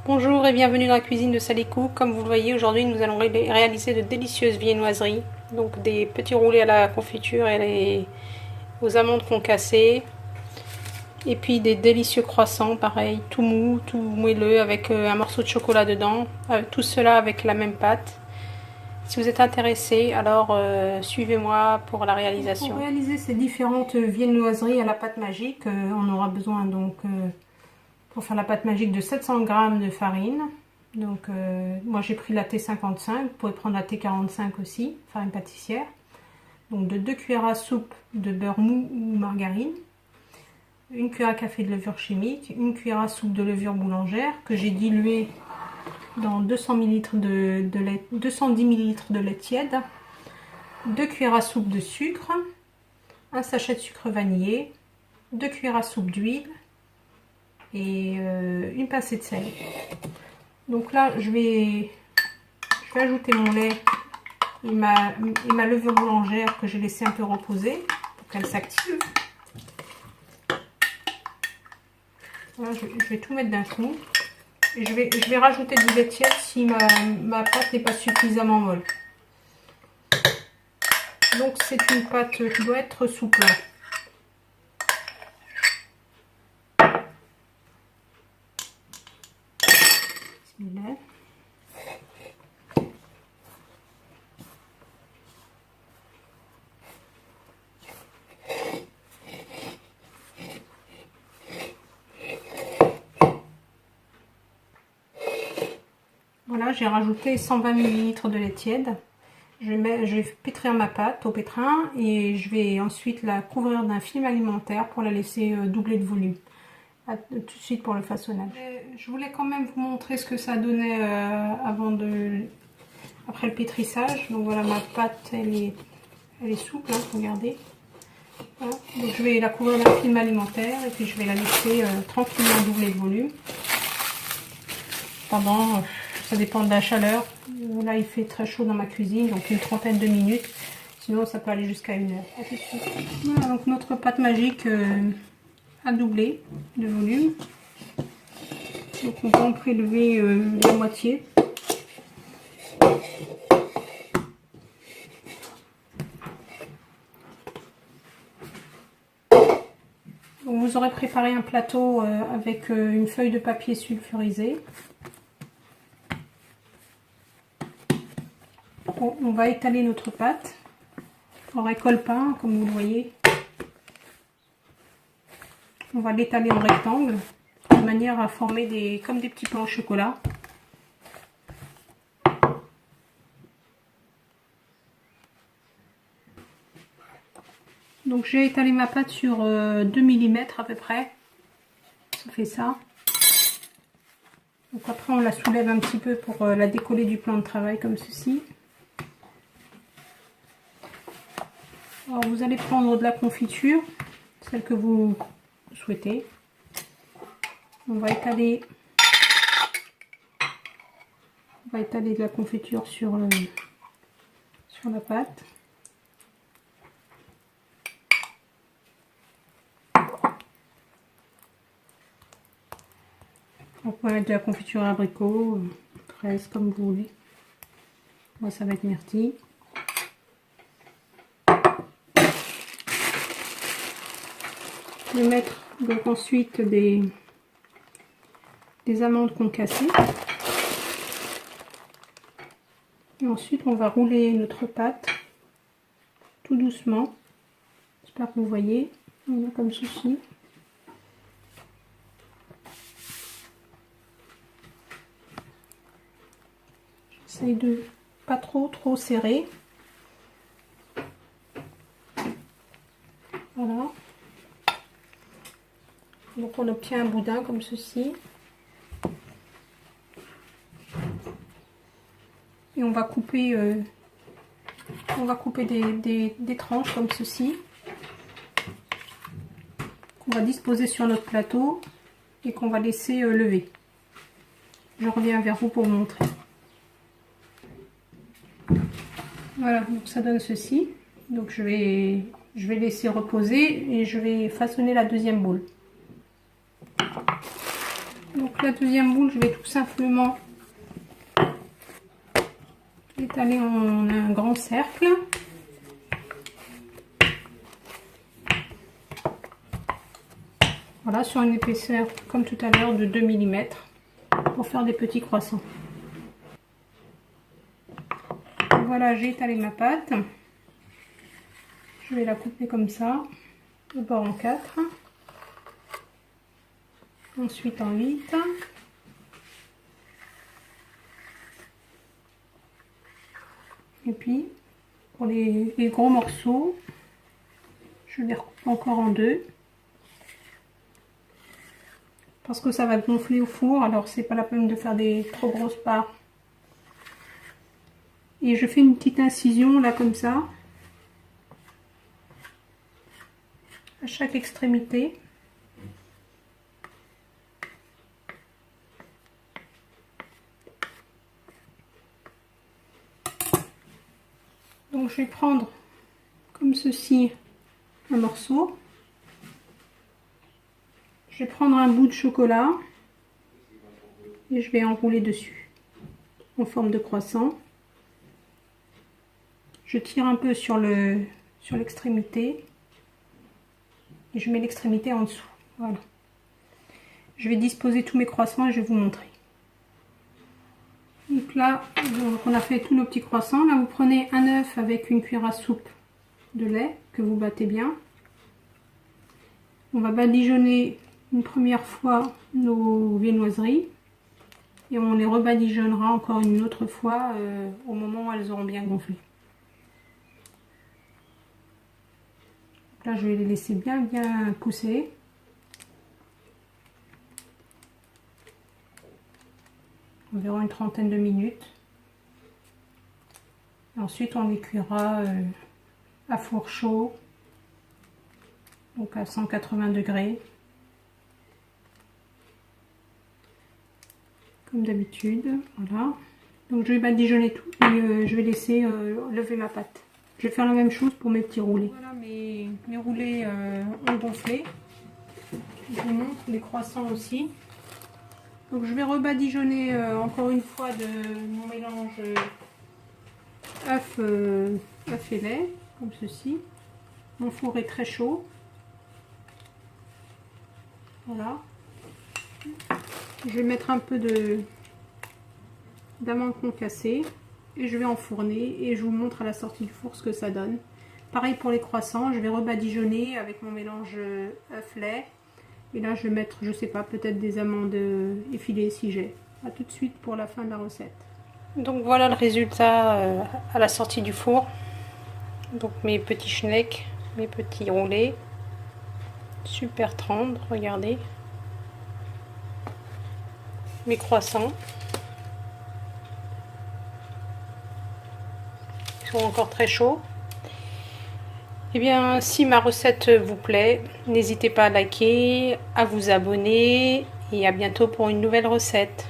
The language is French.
Bonjour et bienvenue dans la cuisine de Salikou. Comme vous le voyez, aujourd'hui nous allons réaliser de délicieuses viennoiseries. Donc des petits roulés à la confiture et aux amandes concassées. Et puis des délicieux croissants, pareil, tout mou, tout moelleux, avec un morceau de chocolat dedans. Tout cela avec la même pâte. Si vous êtes intéressé, alors suivez-moi pour la réalisation. Pour réaliser ces différentes viennoiseries à la pâte magique, on aura besoin donc... pour faire la pâte magique de 700 g de farine. Donc moi j'ai pris la T55, vous pouvez prendre la T45 aussi, farine pâtissière. Donc de 2 cuillères à soupe de beurre mou ou margarine, 1 cuillère à café de levure chimique, 1 cuillère à soupe de levure boulangère que j'ai diluée dans 200 ml de lait, 210 ml de lait tiède, 2 cuillères à soupe de sucre, un sachet de sucre vanillé, 2 cuillères à soupe d'huile, et une pincée de sel. Donc là je vais ajouter mon lait et ma levure boulangère que j'ai laissé un peu reposer pour qu'elle s'active. Voilà, je vais tout mettre d'un coup et je vais rajouter du lait tiède si ma pâte n'est pas suffisamment molle. Donc c'est une pâte qui doit être souple. Voilà, j'ai rajouté 120 ml de lait tiède. Je vais pétrir ma pâte au pétrin et je vais ensuite la couvrir d'un film alimentaire pour la laisser doubler de volume. Tout de suite pour le façonnage. Je voulais quand même vous montrer ce que ça donnait après le pétrissage. Donc voilà, ma pâte elle est souple, hein, regardez. Voilà. Donc je vais la couvrir d'un film alimentaire et puis je vais la laisser tranquillement doubler de volume pendant, ça dépend de la chaleur. Là il fait très chaud dans ma cuisine, donc une trentaine de minutes. Sinon ça peut aller jusqu'à 1 heure. À tout de suite. Voilà, donc notre pâte magique à doubler de volume. Donc on va en prélever la moitié. Donc vous aurez préparé un plateau avec une feuille de papier sulfurisé. On va étaler notre pâte en récolle-pain, comme vous le voyez. On va l'étaler en rectangle, de manière à former comme des petits plans au chocolat. Donc j'ai étalé ma pâte sur 2 mm à peu près. Ça fait ça. Donc après on la soulève un petit peu pour la décoller du plan de travail comme ceci. Alors vous allez prendre de la confiture, celle que vous souhaitez. On va étaler de la confiture sur la pâte. On peut mettre de la confiture abricot, fraise, comme vous voulez. Moi ça va être myrtille. Je vais mettre donc ensuite des amandes concassées. Et ensuite on va rouler notre pâte tout doucement. J'espère que vous voyez, comme ceci. J'essaye de pas trop serrer. Voilà. Donc on obtient un boudin comme ceci. Et on va couper des tranches comme ceci, qu'on va disposer sur notre plateau et qu'on va laisser lever. Je reviens vers vous pour vous montrer. Voilà, donc ça donne ceci. Donc je vais laisser reposer et je vais façonner la deuxième boule. Donc la deuxième boule, je vais tout simplement l'étaler en un grand cercle. Voilà, sur une épaisseur comme tout à l'heure de 2 mm pour faire des petits croissants. Voilà, j'ai étalé ma pâte. Je vais la couper comme ça, de bord en 4, ensuite en 8. Et puis, pour les gros morceaux, je les recoupe encore en 2. Parce que ça va gonfler au four, alors c'est pas la peine de faire des trop grosses parts. Et je fais une petite incision là comme ça, à chaque extrémité. Donc je vais prendre comme ceci un morceau. Je vais prendre un bout de chocolat et je vais enrouler dessus en forme de croissant. Je tire un peu sur l'extrémité et je mets l'extrémité en dessous. Voilà. Je vais disposer tous mes croissants et je vais vous montrer. Donc là, on a fait tous nos petits croissants. Là, vous prenez un œuf avec une cuillère à soupe de lait que vous battez bien. On va badigeonner une première fois nos viennoiseries et on les rebadigeonnera encore une autre fois au moment où elles auront bien gonflé. Donc là, je vais les laisser bien pousser. Environ une trentaine de minutes. Et ensuite, on les cuira à four chaud, donc à 180 degrés. Comme d'habitude, voilà. Donc je vais badigeonner tout et je vais laisser lever ma pâte. Je vais faire la même chose pour mes petits roulés. Voilà, mes roulés ont gonflé. Je vous montre les croissants aussi. Donc je vais rebadigeonner encore une fois de mon mélange œuf et lait, comme ceci. Mon four est très chaud. Voilà. Je vais mettre un peu d'amandes concassées et je vais enfourner et je vous montre à la sortie du four ce que ça donne. Pareil pour les croissants, je vais rebadigeonner avec mon mélange œuf-lait. Et là, je vais mettre, je sais pas, peut-être des amandes effilées si j'ai. A tout de suite pour la fin de la recette. Donc voilà le résultat à la sortie du four. Donc mes petits schnecks, mes petits roulés. Super tendres, regardez. Mes croissants. Ils sont encore très chauds. Eh bien, si ma recette vous plaît, n'hésitez pas à liker, à vous abonner et à bientôt pour une nouvelle recette.